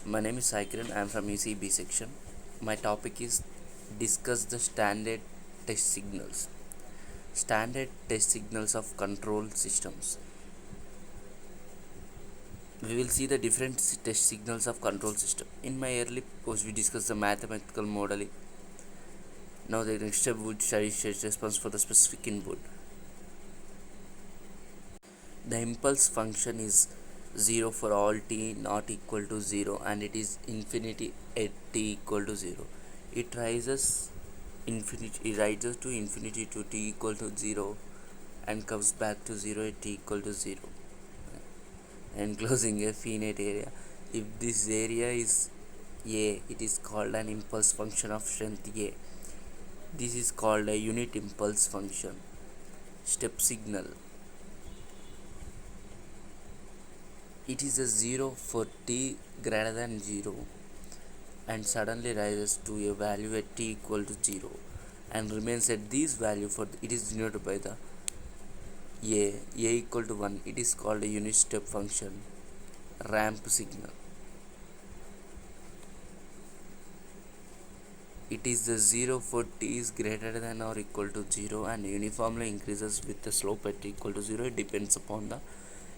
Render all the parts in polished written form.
My name is Saikiran. I am from ECB section. My topic is discuss the standard test signals. Standard test signals of control systems. We will see the different test signals of control system. In my early post, we discussed the mathematical modeling. Now the next step would study state response for the specific input. The impulse function is 0 for all t not equal to 0 and it is infinity at t equal to 0. It rises to infinity to t equal to 0 and comes back to 0 at t equal to 0, enclosing a finite area. If this area is a, it is called an impulse function of strength a. This is called a unit impulse function. Step signal. It is a 0 for t greater than 0 and suddenly rises to a value at t equal to 0 and remains at this value for it is denoted by the a equal to 1. It is called a unit step function. Ramp signal. It is the 0 for t is greater than or equal to 0 and uniformly increases with the slope at t equal to 0. It depends upon the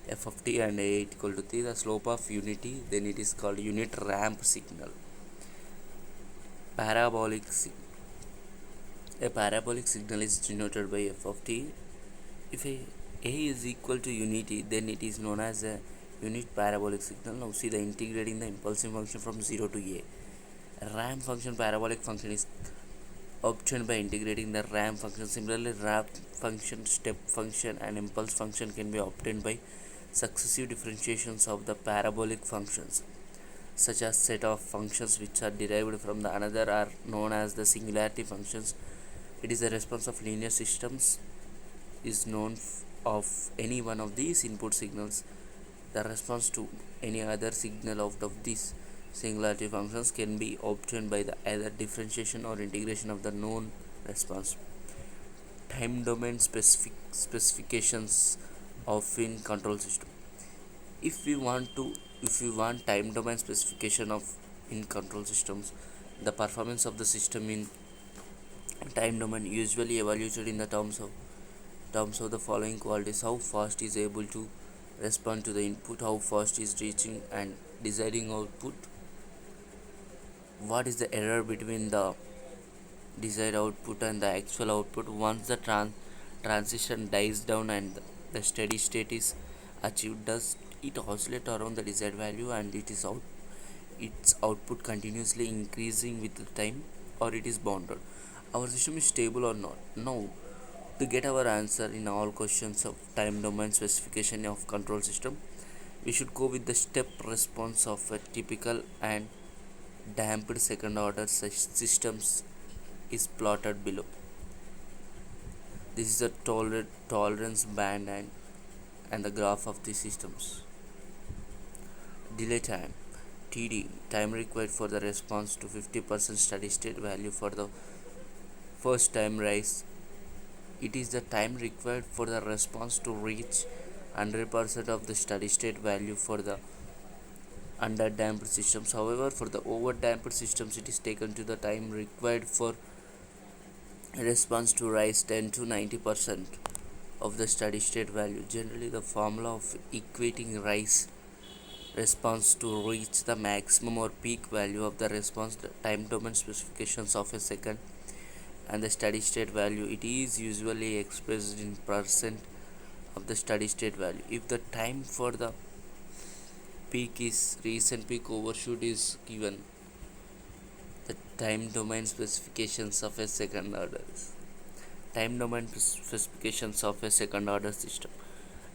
f of t and a equal to t, the slope of unity, then it is called unit ramp signal. Parabolic signal. A parabolic signal is denoted by f of t. If a is equal to unity, then it is known as a unit parabolic signal. Now see the integrating the impulsive function from 0 to a. Ramp function, parabolic function is obtained by integrating the ramp function. Similarly, ramp function, step function and impulse function can be obtained by successive differentiations of the parabolic functions. Such as set of functions which are derived from the another are known as the singularity functions. It is the response of linear systems is known of any one of these input signals. The response to any other signal out of these singularity functions can be obtained by the either differentiation or integration of the known response. Time domain specifications of in control system. If we want time domain specification of in control systems, the performance of the system in time domain usually evaluated in the terms of the following qualities: how fast is able to respond to the input, how fast is reaching and deciding output, what is the error between the desired output and the actual output. Once the transition dies down and the steady state is achieved, does it oscillate around the desired value and its output continuously increasing with the time, or it is bounded? Our system is stable or not? Now, to get our answer in all questions of time domain specification of control system, we should go with the step response of a typical and damped second order systems is plotted below. This is the tolerance band and the graph of the systems. Delay time, TD, time required for the response to 50% steady state value for the first time rise. It is the time required for the response to reach 100% of the steady state value for the underdamped systems. However, for the overdamped systems, it is taken to the time required for response to rise 10 to 90% of the steady state value. Generally, the formula of equating rise response to reach the maximum or peak value of the response, the time domain specifications of a second and the steady state value, it is usually expressed in percent of the steady state value. If the time for the peak is recent peak overshoot is given, the time domain specifications of a second order. Time domain specifications of a second order system.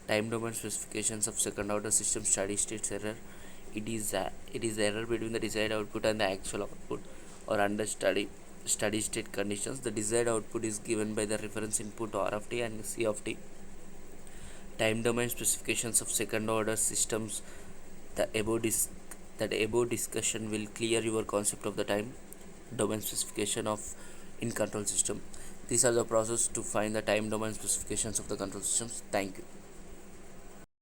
Time domain specifications of second order system steady state error. It is error between the desired output and the actual output, or under steady state conditions. The desired output is given by the reference input R of t and C of t. Time domain specifications of second order systems. The above discussion will clear your concept of the time domain specification of in control system. These are the process to find the time domain specifications of the control systems. Thank you.